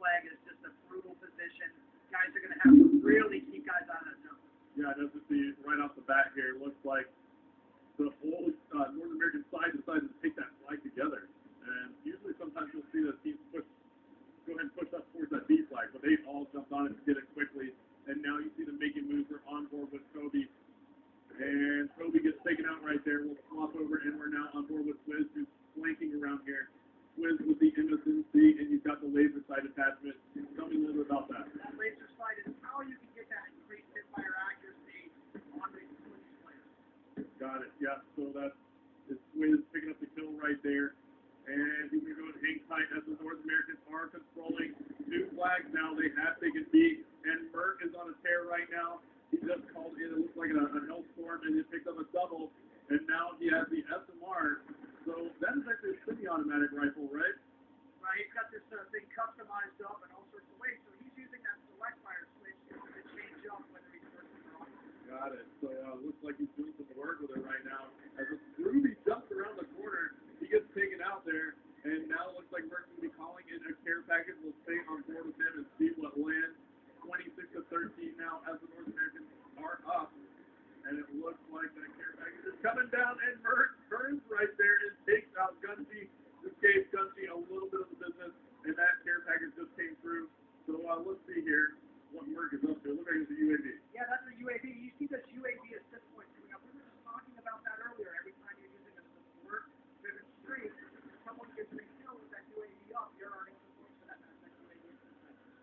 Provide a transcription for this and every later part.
flag is just a brutal position. Guys are going to have to really keep guys out of that zone. Yeah, as you see right off the bat here, it looks like the whole North American side decided to take that flag together. And usually sometimes you'll see the teams go ahead and push up towards that B flag, but they all jumped on it and did it quickly. And now you see them making moves. They're on board with Kobe. And Kobe gets taken out right there. We'll swap over, and we're now on board with Swizz, who's flanking around here. Swizz with the MSNC, and you've got the laser sight attachment. Tell me a little bit about that. That laser sight is how you can get that increased hipfire accuracy on these players. Got it. Yeah, so that's Swizz picking up the kill right there. And he's going to go and hang tight as the North Americans are controlling two flags now. They have taken B, and Merck is on a tear right now. He just called in, it looks like a hellstorm, and he picked up a double, and now he has the SMR. So that is actually a semi-automatic rifle, right? Right, he's got this thing customized up in all sorts of ways, so he's using that select fire switch to change up whether he's working or not. Got it. So looks like he's doing some work with it right now. As a Ruby jumps around the corner, he gets taken out there, and now it looks like Merck's going to be calling in a care package. We'll stay on board with him and see what lands. 26-13 now as the North Americans are up, and it looks like that care package is coming down, and Merck turns right there and takes out Gunji. This gave Gunji a little bit of the business, and that care package just came through. So let's see here what Merck is up to. It looks like it's a UAV. Yeah, that's a UAV. You see this UAV assist point coming up. We were just talking about that earlier. Every time you're using a support-driven streak, if someone gets a kill with that UAV up, you're earning some points for that UAV.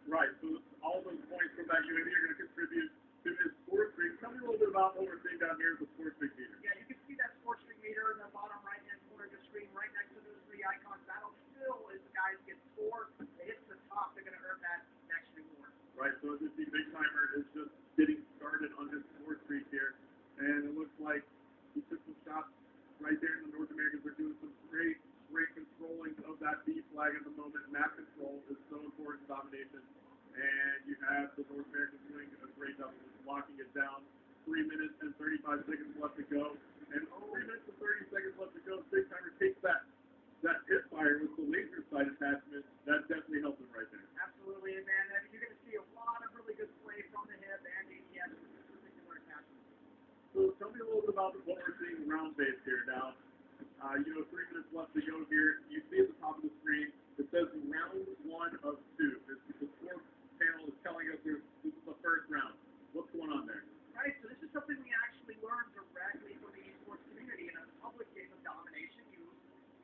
Right, so all those points from that UAV are going to contribute to his score streak. Tell me a little bit about what we're seeing down here with the score streak meter. Yeah, you can see that score streak meter in the bottom right-hand corner of the screen, right next to those three icons. That'll fill as the guys get scored. They hit the top, they're going to earn that next reward. Right, so as you see, Big Timer is just getting started on his score streak here, and it looks like he took some shots right there, and the North Americans are doing some great controlling of that B flag at the moment. Map control is so important in domination. And you have the North Americans doing a great job of locking it down. 3 minutes and 35 seconds left to go. And 3 minutes and 30 seconds left to go. Big Timer takes that hip fire with the laser sight attachment. That definitely helps him right there. Absolutely, and man, you're going to see a lot of really good play from the hip and ATS with this particular attachment. So tell me a little bit about what we're seeing round base here now. 3 minutes left to go here. You see at the top of the screen, it says round 1 of 2. The score panel is telling us this is the first round. What's going on there? Right, so this is something we actually learned directly from the esports community. In a public game of domination, you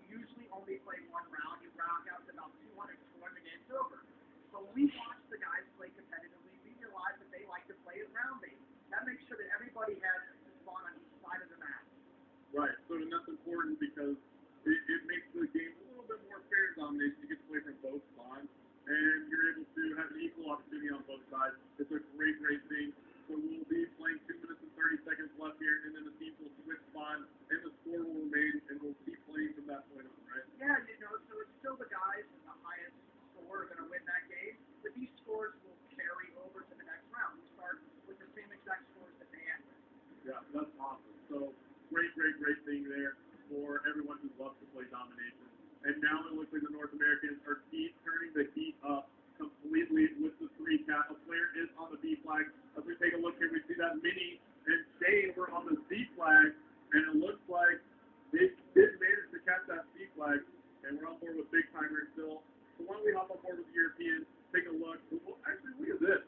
usually only play one round. You round out to about 200 and it's over. So we watch the guys play competitively. We realize that they like to play as round base. That makes sure that everybody has a spawn on each side of the map. Right, so and that's important because it makes the game a little bit more fair domination. You get to play from both spawns, and you're able to have an equal opportunity on both sides. It's a great thing. So we'll be playing 2 minutes and 30 seconds left here, and then the teams will switch spawn, and the score will remain, and we'll keep playing from that point on, right? Yeah, so it's still the guys with the highest score are going to win that game, but these scores will carry over to the next round. We start with the same exact scores that they end with. Yeah, that's awesome. So great thing there for everyone who loves to play domination. And now it looks like the North Americans are turning the heat up completely with the 3 cap. A player is on the B flag. As we take a look here, we see that Mini and Shane were on the C flag, and it looks like they did manage to catch that C flag, and we're on board with Big Timer still. So why don't we hop on board with the Europeans, take a look. Well, actually, look at this.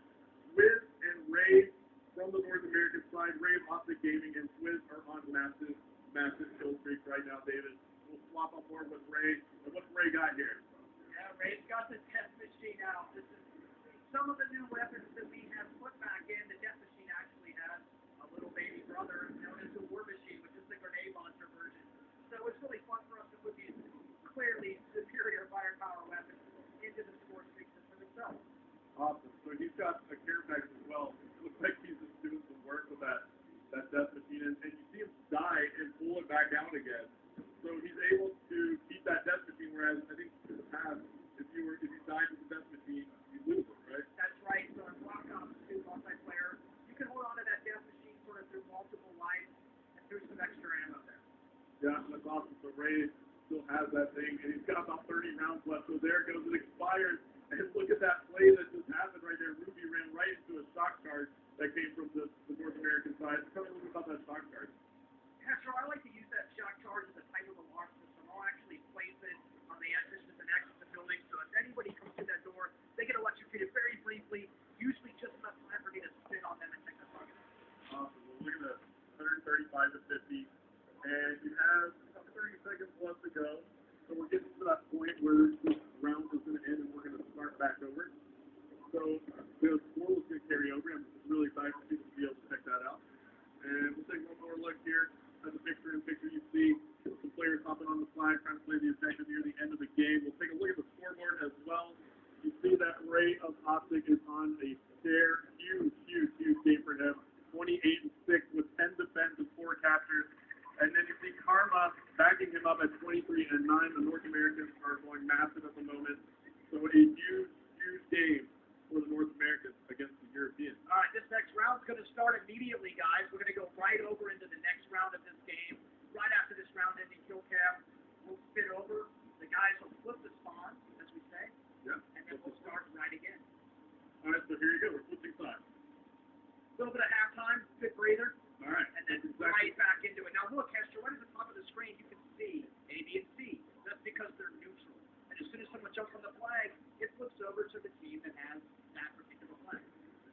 Swizz and Ray from the North American side, Ray of Optic Gaming and Swizz are on massive kill streak right now, David. We'll swap on board with Ray. And what's Ray got here? Yeah, Ray's got the death machine out. This is some of the new weapons that we have put back in. The death machine actually has a little baby brother known as the war machine, which is the grenade launcher version. So it's really fun for us to put these clearly superior firepower weapons into the score streak system itself. Awesome. So he's got a care package as well. It looks like he's just doing some work with that death machine, and you see him die and pull it back out again. So he's able to keep that death machine, whereas I think in the past, if you died with the death machine, you lose it, right? That's right. So in Black Ops 2 multiplayer, you can hold on to that death machine sort of through multiple lives and through some extra ammo there. Yeah, that's awesome. So Ray still has that thing, and he's got about 30 rounds left. So there it goes. It expires And look at that play that just happened right there. Ruby ran right into a shock charge that came from the North American side. Tell me a little bit about that shock charge. Yeah, sure. I like to use that shock charge as a type of alarm system. I'll actually place it on the entrances and exits of the building, so if anybody comes through that door, they get electrocuted very briefly, usually just enough time for me to spit on them and take the target. Awesome. Well, look at this, 135 to 50, and you have about 30 seconds left to go. So we're getting to that point where this round is going to end, and we're going to start back over. So the score was going to carry over. I'm really excited for people to be able to check that out. And we'll take one more look here at the picture-in-picture. You see some players hopping on the flag, trying to play the objective near the end of the game. We'll take a look at the scoreboard as well. You see that Ray of Optic is on a tear. Huge game for him. 28-6 with 10 defense and 4 captures. And then you see Karma backing him up at 23-9. The North Americans are going massive at the moment. So a huge game for the North Americans against the Europeans. All right, this next round's going to start immediately, guys. We're going to go right over into the next round of this game. Right after this round-ending kill cam, we'll spit over. The guys will flip the spawn, as we say. Yeah. And then we'll start right again. All right, so here you go. We're switching sides. A little bit of halftime, good breather. All right. And then right back into it. Now look, Hester, right at the top of the screen, you can see A, B, and C. That's because they're neutral. And as soon as someone jumps on the flag, it flips over to the team that has that particular flag.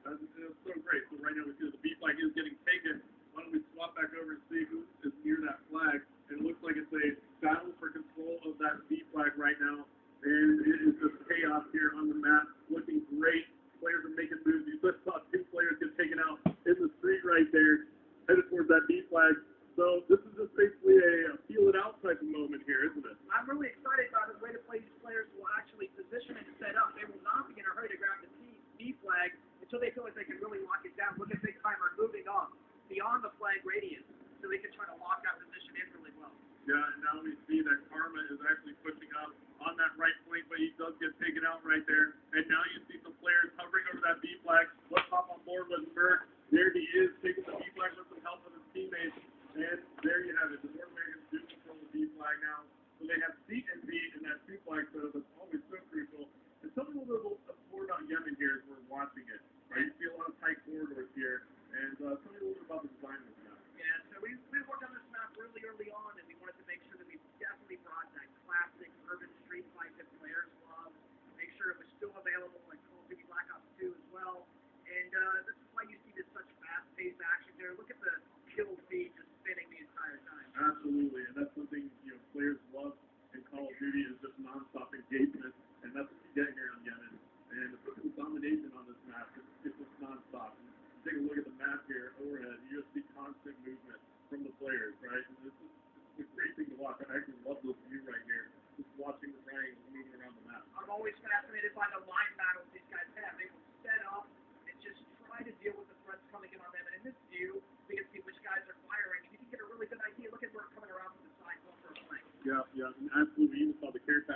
That's so great. So right now we see the B flag is getting taken. Why don't we swap back over and see who is near that flag? And it looks like it's a battle for control of that B flag right now. And it is just chaos here on the map. Looking great. Players are making moves. You just saw 2 players get taken out in the street right there, headed towards that B flag. So this is just basically a feel it out type of moment here, isn't it? I'm really excited about the way to play these players will actually position and set up. They will not be in a hurry to grab the B flag until they feel like they can really lock it down. Look at Big Timer moving up beyond the flag radius so they can try to lock that position in really well. Yeah, and now we see that Karma is actually pushing up on that right flank, but he does get taken out right there. And now you see some players hovering over that B flag. Let's hop on board with Merck. There he is, taking the B flag with some help from his teammates. And there you have it. The North Americans do control the B flag now. So they have C and D in that 2 flag setup. That's always so crucial. And tell me a little bit more about Yemen here as we're watching it. Right? You see a lot of tight corridors here. And tell me a little bit about the design of this map. Yeah, so we worked on this map really early on, and we wanted to make sure that we definitely brought that classic urban street fight that players love. Make sure it was still available like Call of Duty Black Ops 2 as well. And this is why you see this such fast-paced action there. Look at the kill feed just spinning the entire time. Absolutely, and that's something players love in Call of Duty is just non-stop engagement, and that's what you get here on Yemen. And the physical domination on this map is just non-stop. Take a look at the map here overhead. You just see constant movement from the players, right? And this is a great thing to watch. I actually love this view right here, just watching the triangles moving around the map. I'm always fascinated by the line battles these guys have. They will set up and just try to deal with the threats coming in on them. And in this view, we can see which guys are firing, and you can get a really good idea. Look at where it's coming around from the side, going for a flank. Yeah, and absolutely. You even saw the character